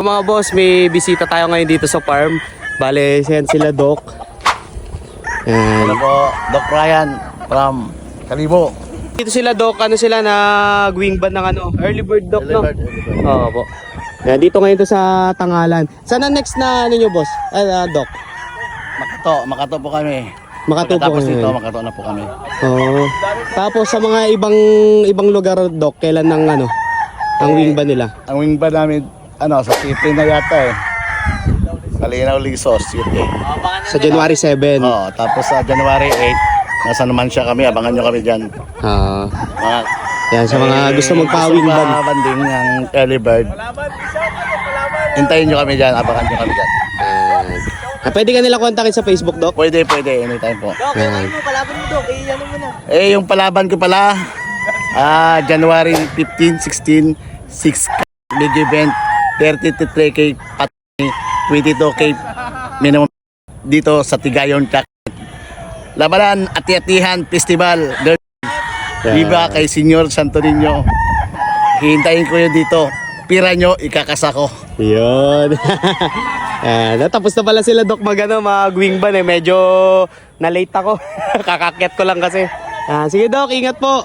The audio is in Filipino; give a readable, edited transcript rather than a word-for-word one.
Mga boss, may bisita tayo ngayon dito sa farm. Bale, yan sila Doc. Ano po, Doc Ryan from Kalibo. Dito sila Doc, ano sila nag-wing ban ng ano, early bird Doc, no? Oo po. Yan, dito ngayon to sa Tangalan. Saan ang next na ano nyo boss? Doc? Makato po kami. Makato po Pagkatapos kami. dito, Makato na po kami. Oo. Tapos sa mga ibang lugar Doc, kailan ng ano, ang wing ban nila? Ang wing ba namin, sa city na yata eh. Kalinaw Lisos, city. Sa January 7. Oo, tapos sa January 8, nasa naman siya kami, abangan nyo kami dyan. Mga, Yan, sa mga gusto magpa-wing ban. Gusto banding ng early bird. Hintayin nyo kami dyan, abangan nyo kami dyan. Pwede ka nila kontakin sa Facebook Doc? Pwede, anytime po. Dok, ano mo, palaban mo, Dok. Ano mo na. Yung palaban ko pala, January 15, 16, 6 big event, 33K pati 22K minimum dito sa Tigayon Track. Labanan, Ati-Atihan Festival. Viva kay Senyor Santo Niño. Hihintayin ko yun dito. Pira nyo, ikakasa ko. Yun. Natapos na pala sila Doc mag-wing ban eh. Medyo na-late ako. Kakakyat ko lang kasi. Sige Doc, ingat po.